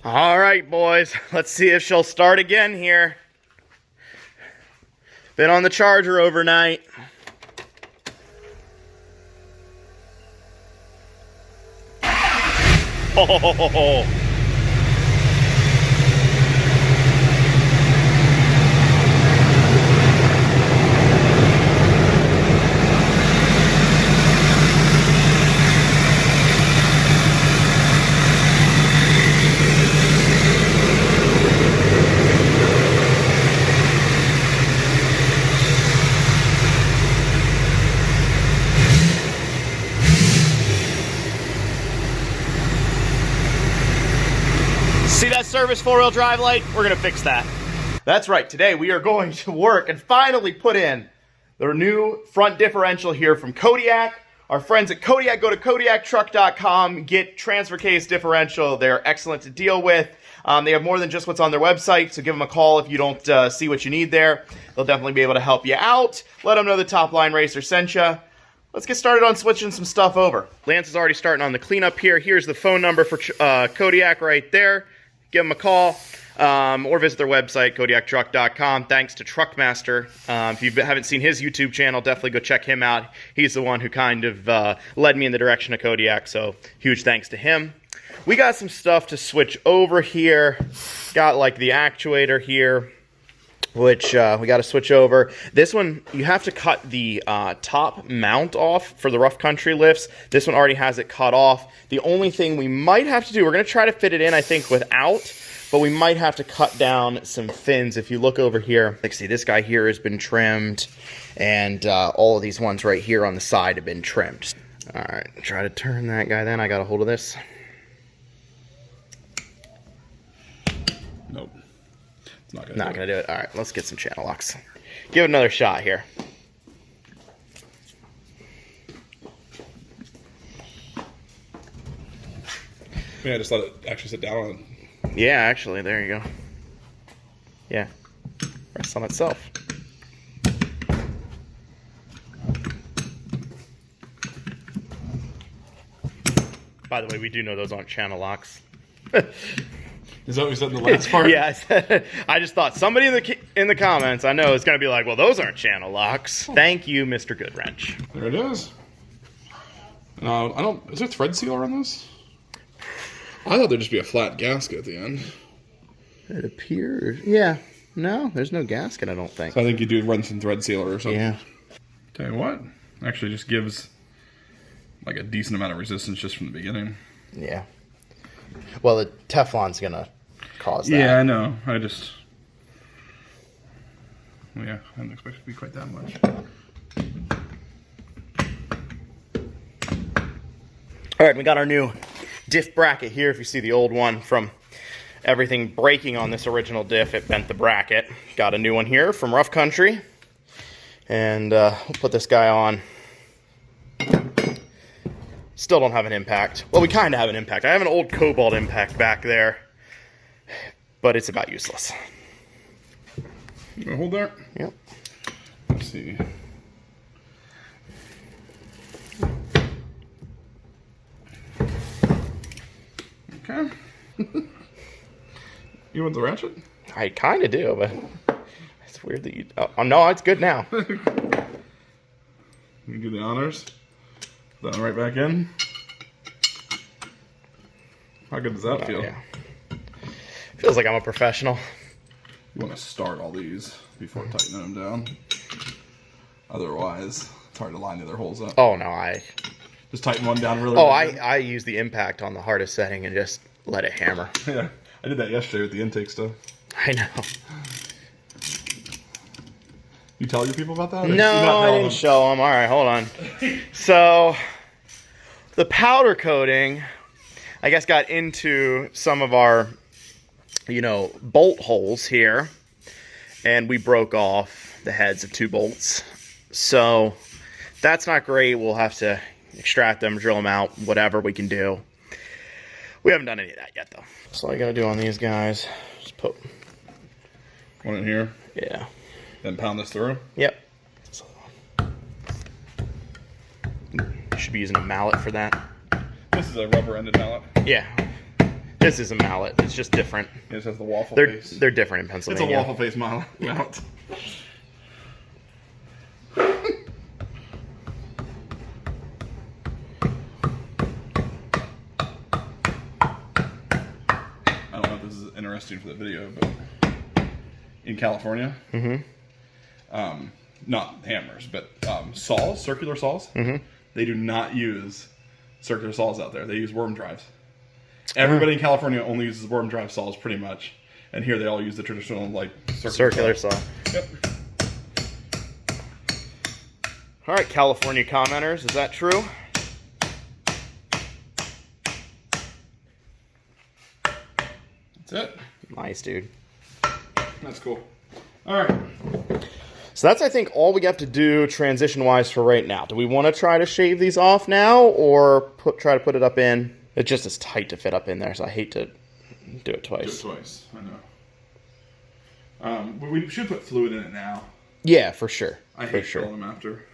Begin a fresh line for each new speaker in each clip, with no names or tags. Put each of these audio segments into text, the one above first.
All right, boys. Let's see if she'll start again here. Been on the charger overnight. Oh. See that service four-wheel drive light? We're gonna fix that. That's right, today we are going to work and finally put in the new front differential here from KODIAK. Our friends at KODIAK, go to KODIAKtruck.com, get transfer case differential. They're excellent to deal with. They have more than just what's on their website, so give them a call if you don't see what you need there. They'll definitely be able to help you out. Let them know the TopLineRacer sent you. Let's get started on switching some stuff over. Lance is already starting on the cleanup here. Here's the phone number for KODIAK right there. Give them a call or visit their website, KODIAKtruck.com. Thanks to Truckmaster. If you haven't seen his YouTube channel, definitely go check him out. He's the one who kind of led me in the direction of KODIAK, so huge thanks to him. We got some stuff to switch over here. Got like the actuator here, which we got to switch over. This one, you have to cut the top mount off for the rough country lifts. This one already has it cut off. The only thing we might have to do, we're going to try to fit it in, I think, without, but we might have to cut down some fins. If you look over here, like, see, this guy here has been trimmed, and all of these ones right here on the side have been trimmed. All right, try to turn that guy then. I got a hold of this.
Nope. It's not
gonna do it. All right, let's get some channel locks. Give it another shot here.
Yeah, just let it actually sit down on it.
Yeah, actually, there you go. Yeah, rests on itself. By the way, we do know those aren't channel locks.
Is that what you said in the last part?
Yeah, I just thought somebody in the comments I know is going to be like, well, those aren't channel locks. Thank you, Mr. Goodwrench.
There it is. Is there a thread sealer on this? I thought there'd just be a flat gasket at the end.
It appears, yeah. No, there's no gasket, I don't think.
So I think you do run some thread sealer or something.
Yeah.
Tell you what, actually just gives like a decent amount of resistance just from the beginning.
Yeah. Well, the Teflon's gonna cause that.
Yeah, I know. I didn't expect it to be quite that much.
All right, we got our new diff bracket here. If you see the old one from everything breaking on this original diff, it bent the bracket. Got a new one here from Rough Country. And we'll put this guy on. Still don't have an impact. Well, we kind of have an impact. I have an old Cobalt impact back there, but it's about useless.
You gonna hold there?
Yep.
Let's see. Okay. You want the ratchet?
I kind of do, but it's weird that you... Oh, no, it's good now.
You do the honors. That right back in. How good does that feel?
Yeah. Feels like I'm a professional.
You want to start all these before tightening them down. Otherwise, it's hard to line the other holes up.
Oh, no,
Just tighten one down really
Oh,
good.
I use the impact on the hardest setting and just let it hammer.
Yeah, I did that yesterday with the intake stuff.
I know.
You tell your people about that?
No, I didn't show them. All right, hold on. So, the powder coating, I guess, got into some of our, bolt holes here, and we broke off the heads of 2 bolts. So, that's not great. We'll have to extract them, drill them out, whatever we can do. We haven't done any of that yet, though. So, all I got to do on these guys, just put
one in here.
Yeah.
Then pound this through?
Yep. Should be using a mallet for that.
This is a rubber-ended mallet.
Yeah. This is a mallet. It's just different.
It just has the waffle
They're
face.
they're different in
It's
Pennsylvania.
a waffle face mount. I don't know if this is interesting for the video, but in California, not hammers, but saws, circular saws, they do not use circular saws out there. They use worm drives. Everybody in California only uses worm drive saws pretty much. And here they all use the traditional, like,
Circular saw.
Yep.
All right, California commenters, is that true?
That's it.
Nice, dude.
That's cool. All right.
So that's, I think, all we have to do transition-wise for right now. Do we want to try to shave these off now, or try to put it up in? It just is tight to fit up in there, so I hate to do it twice.
Do it twice. I know. We should put fluid in it now.
Yeah, for sure.
I hate filling them after.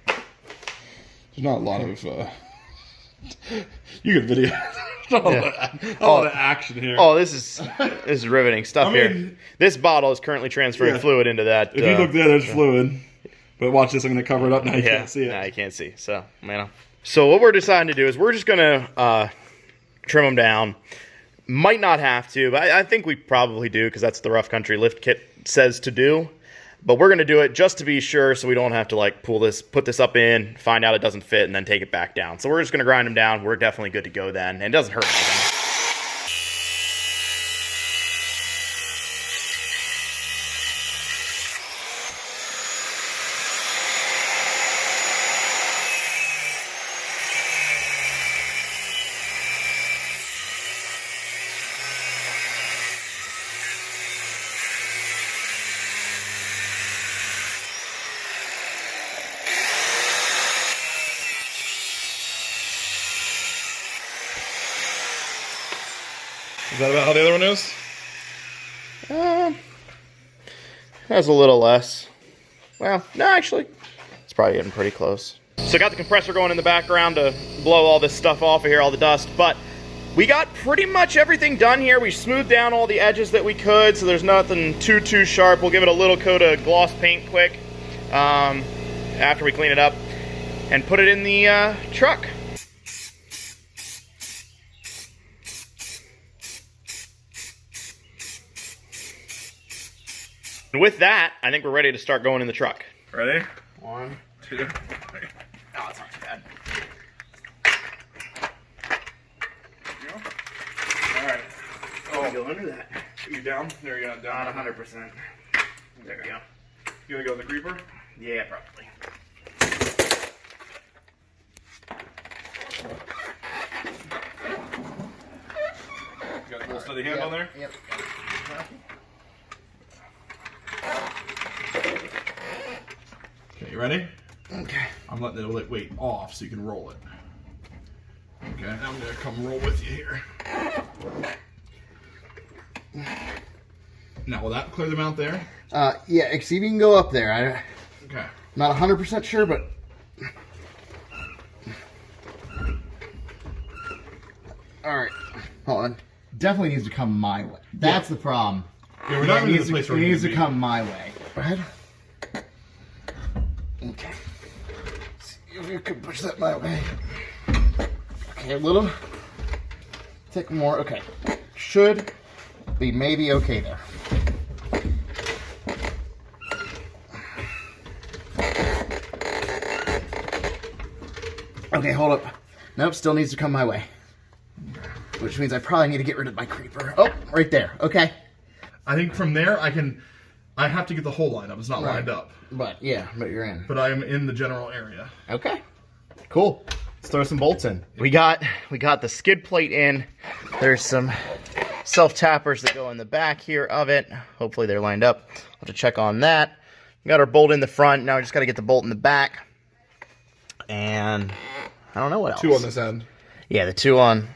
There's not a lot of... you can video all the action here.
Oh, this is riveting stuff here. This bottle is currently transferring fluid into that.
If you look there, there's fluid. But watch this, I'm going to cover it up now. You can't see it.
Now you can't see. So, So what we're deciding to do is we're just going to trim them down. Might not have to, but I think we probably do because that's the Rough Country Lift Kit says to do. But we're going to do it just to be sure so we don't have to like put this up in, find out it doesn't fit, and then take it back down. So we're just going to grind them down. We're definitely good to go then. And it doesn't hurt anything.
Is that about how the other one is?
That's a little less. Well, no, actually, it's probably getting pretty close. So I got the compressor going in the background to blow all this stuff off of here, all the dust, but we got pretty much everything done here. We smoothed down all the edges that we could, so there's nothing too sharp. We'll give it a little coat of gloss paint quick after we clean it up and put it in the truck. And with that, I think we're ready to start going in the truck.
Ready?
1,
2, 3.
Oh, it's not too bad.
Alright.
Oh, go under that.
You down? There you go. Down.
Not 100%. There we go.
You gonna go with the creeper?
Yeah, probably.
You got a little steady hand on there?
Yep.
Okay, you ready?
Okay.
I'm letting the weight off so you can roll it. Okay, now I'm gonna come roll with you here. Now, will that clear the mount there?
Yeah, see if you can go up there.
Okay.
Not 100% sure, but... Alright, hold on. Definitely needs to come my way. That's the problem.
Yeah, we're not
It
in
needs
the place
to,
where
it needs
we
to
need
come my way. Right? Okay. See if you can push that my way. Okay, a little. Take more. Okay. Should be maybe okay there. Okay, hold up. Nope, still needs to come my way. Which means I probably need to get rid of my creeper. Oh, right there. Okay.
I think from there I have to get the whole line up. It's not lined up.
But yeah, but you're in.
But I am in the general area.
Okay.
Cool. Let's throw some bolts in. We got the skid plate in. There's some self-tappers that go in the back here of it. Hopefully they're lined up. We'll have to check on that. We got our bolt in the front. Now we just got to get the bolt in the back. And I don't know what else.
2 on this end.
Yeah, the two on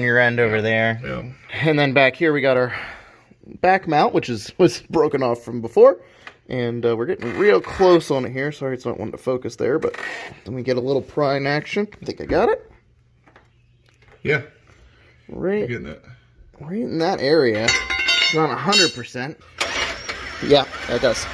your end over there.
Yeah.
And then back here we got our back mount, which was broken off from before. And we're getting real close on it here. Sorry it's not wanting to focus there, but then we get a little prying action. I think I got it.
Yeah.
Right,
Getting it.
right in that area. Around 100%. Yeah, that does.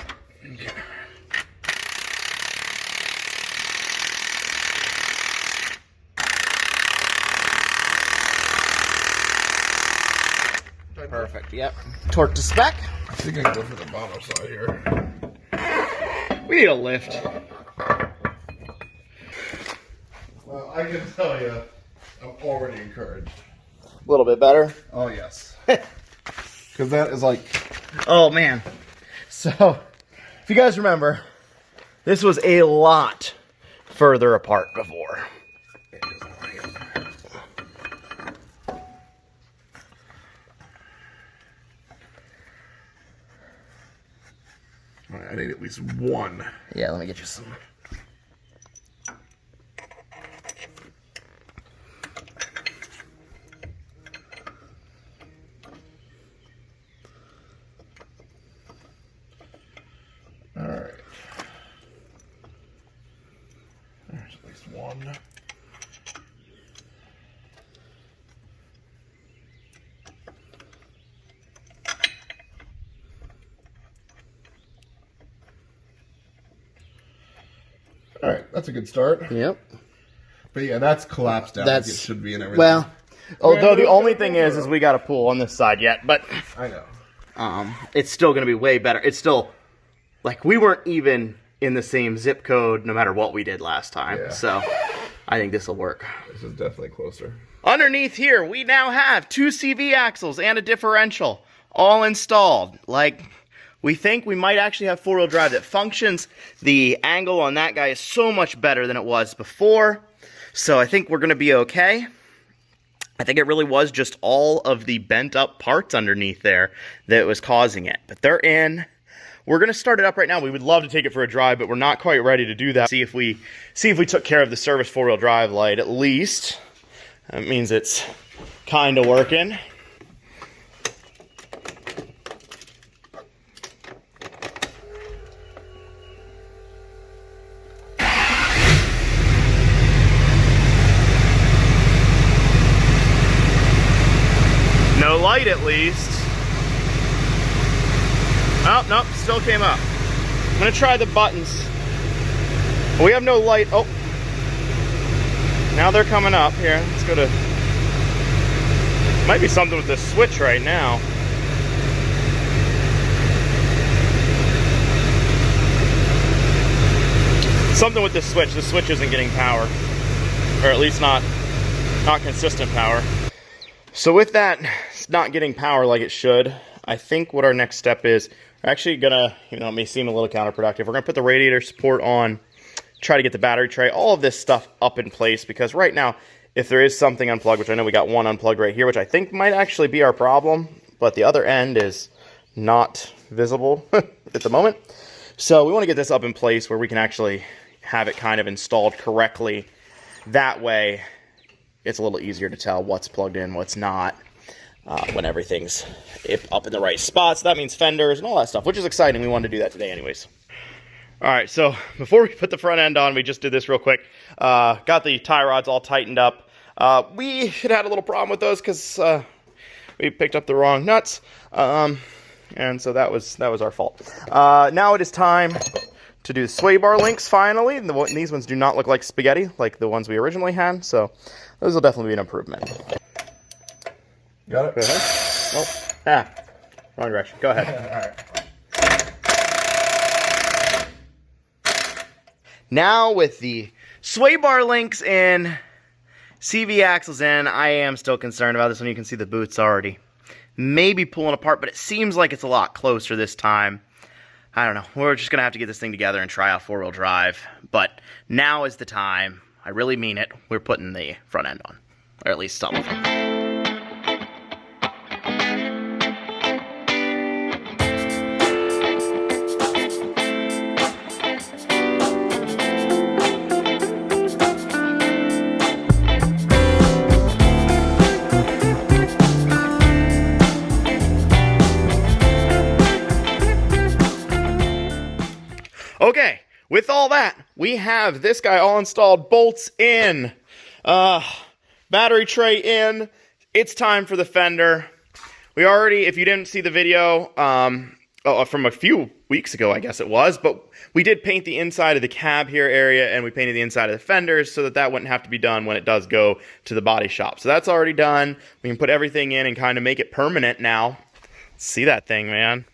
Perfect, yep. Torque to spec.
I think I can go for the bottom side here.
We need a lift.
Well, I can tell you, I'm already encouraged.
A little bit better.
Oh, yes. Because that is like...
Oh, man. So, if you guys remember, this was a lot further apart before.
I need at least one.
Yeah, let me get you some.
All right. There's at least one. All right, that's a good start.
Yep.
But yeah, that's collapsed down.
That's
like it should be and everything.
well.
Although the only thing is we got a pool on this side yet, but
I know.
it's still going to be way better. It's still, like, we weren't even in the same zip code no matter what we did last time.
Yeah.
So I think this will work.
This is definitely closer.
Underneath here, we now have 2 CV axles and a differential all installed. Like, we think we might actually have 4-wheel drive that functions. The angle on that guy is so much better than it was before. So I think we're going to be okay. I think it really was just all of the bent up parts underneath there that was causing it. But they're in. We're going to start it up right now. We would love to take it for a drive, but we're not quite ready to do that. See if we took care of the service 4-wheel drive light at least. That means it's kind of working. No light at least. Oh, nope, still came up. I'm gonna try the buttons. We have no light. Oh, now they're coming up. Here, let's go to, might be something with this switch right now. Something with this switch. The switch isn't getting power, or at least not consistent power. So with that, it's not getting power like it should. I think what our next step is, we're actually gonna, it may seem a little counterproductive, we're gonna put the radiator support on, try to get the battery tray, all of this stuff up in place, because right now, if there is something unplugged, which I know we got one unplugged right here, which I think might actually be our problem, but the other end is not visible at the moment. So we want to get this up in place where we can actually have it kind of installed correctly. That way, it's a little easier to tell what's plugged in, what's not, when everything's up in the right spots. That means fenders and all that stuff, which is exciting. We wanted to do that today anyways. All right, so before we put the front end on, we just did this real quick. Got the tie rods all tightened up. We had a little problem with those because we picked up the wrong nuts, and so that was our fault. Now it is time to do the sway bar links finally. These ones do not look like spaghetti like the ones we originally had, so those will definitely be an improvement.
Got it?
Oh, wrong direction. Go ahead.
All right.
Now with the sway bar links in, CV axles in, I am still concerned about this one. You can see the boots already maybe pulling apart, but it seems like it's a lot closer this time. I don't know. We're just going to have to get this thing together and try out 4-wheel drive. But now is the time. I really mean it. We're putting the front end on. Or at least some of them. Okay, with all that, we have this guy all installed, bolts in. Battery tray in. It's time for the fender. We already, if you didn't see the video from a few weeks ago, I guess it was, but we did paint the inside of the cab here area, and we painted the inside of the fenders so that that wouldn't have to be done when it does go to the body shop. So that's already done. We can put everything in and kind of make it permanent now. See that thing, man?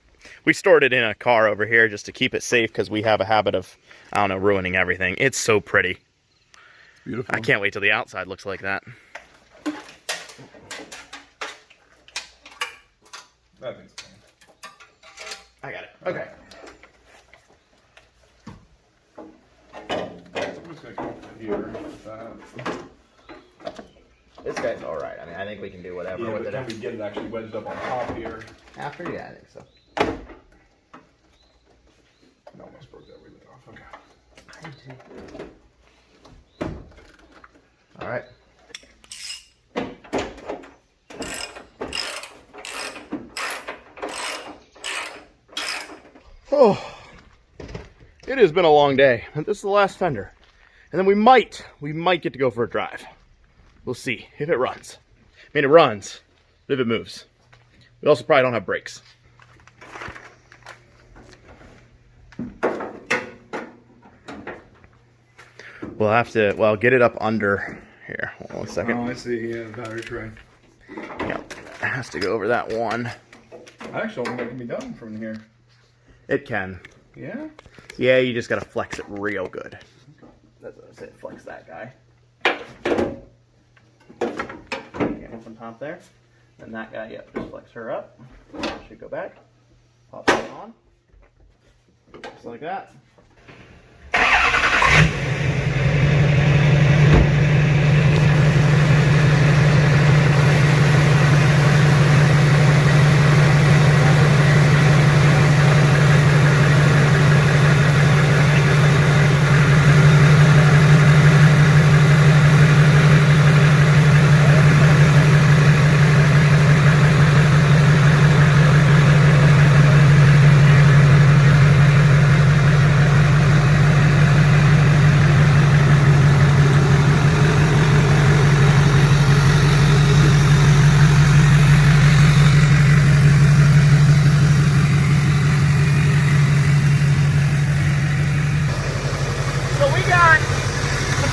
We stored it in a car over here just to keep it safe because we have a habit of, I don't know, ruining everything. It's so pretty.
Beautiful.
I can't wait till the outside looks like that.
That thing's clean.
I got it. Okay.
I'm just gonna come up here with that.
This guy's all right. I mean, I think we can do whatever
Yeah,
with
but
it.
can we get it actually wedged up on top here?
After? Yeah, I think so.
I almost broke that wheel off. Okay.
All right. Oh, it has been a long day. This is the last fender. And then we might get to go for a drive. We'll see if it runs. I mean, it runs, but if it moves. We also probably don't have brakes. We'll have to, well, get it up under here. Hold on one second.
Oh, I see. Yeah, the battery tray.
Yeah, it has to go over that one.
I actually don't think that can be done from here.
It can.
Yeah?
Yeah, you just gotta flex it real good. That's what I said, flex that guy. Okay, up on top there. And that guy, yep, just flex her up. Should go back. Pop it on. Just like that.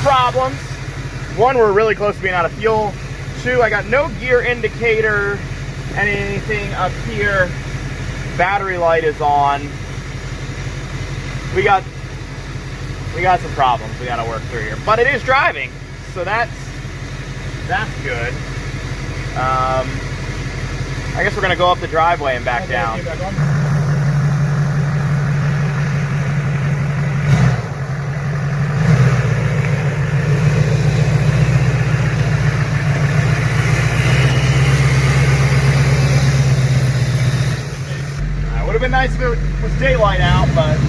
Problems. One, we're really close to being out of fuel. Two, I got no gear indicator, anything up here. Battery light is on. We got some problems we gotta work through here. But it is driving, so that's good. I guess we're gonna go up the driveway and back down. Would have been nice if it was daylight out, but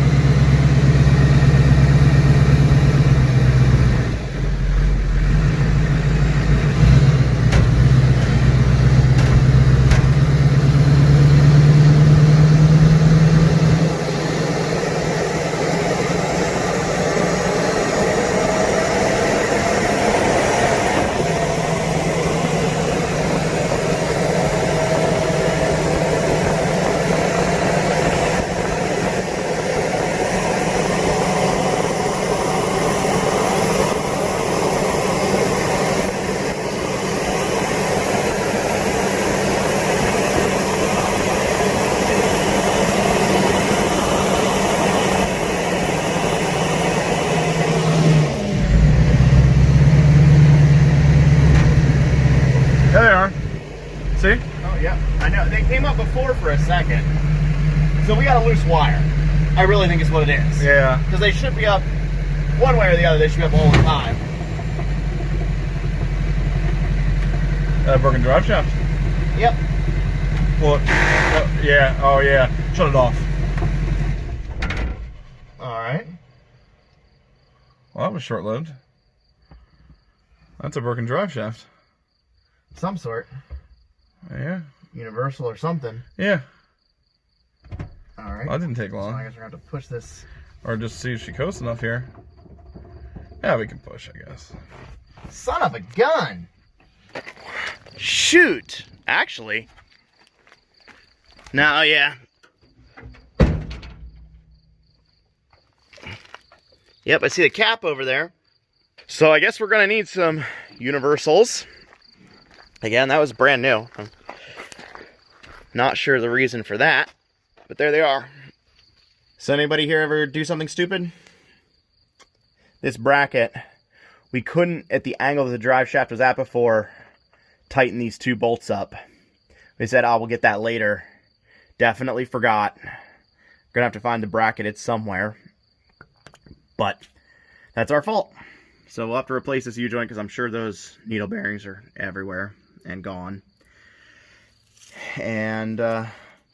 There they are. See?
oh yeah, I know. They came up before for a second. So we got a loose wire. I really think is what it is.
Yeah.
Because they should be up one way or the other, they should be up all the time.
Broken drive shaft.
Yep.
Well, yeah. Oh, yeah. Shut it off.
Alright.
Well, that was short-lived. That's a broken drive shaft.
Some sort.
Yeah.
Universal or something.
Yeah.
Alright.
Well, that didn't take
So
long.
I guess we're going to have to push this.
Or just see if she coasts enough here. Yeah, we can push, I guess.
Son of a gun! Shoot! Actually. No, yeah. Yep, I see the cap over there. So I guess we're gonna need some universals. Again, that was brand new. I'm not sure the reason for that, but there they are. So anybody here ever do something stupid? This bracket, we couldn't, at the angle that the drive shaft was at before, tighten these two bolts up. We said, oh, we'll get that later. Definitely forgot. Gonna have to find the bracket, it's somewhere. But that's our fault. So we'll have to replace this U-joint because I'm sure those needle bearings are everywhere and gone. And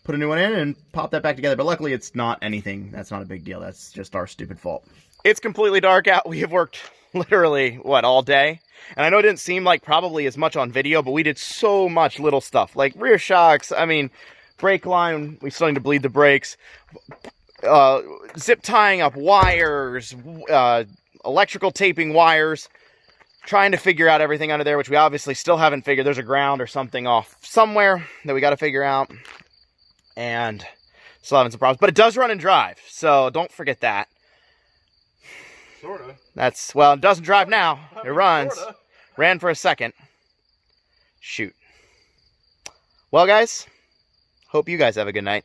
put a new one in and pop that back together. But luckily it's not anything. That's not a big deal. That's just our stupid fault. It's completely dark out. We have worked literally, what, all day? And I know it didn't seem like probably as much on video, but we did so much little stuff. Like rear shocks, I mean, brake line, we still need to bleed the brakes. Zip tying up wires, electrical taping wires, trying to figure out everything under there, which we obviously still haven't figured. There's a ground or something off somewhere that we got to figure out, and still having some problems. But it does run and drive, so don't forget that.
Sorta.
That's, well, it doesn't drive now. It runs.
Sorta.
Ran for a second. Shoot. Well, guys, hope you guys have a good night.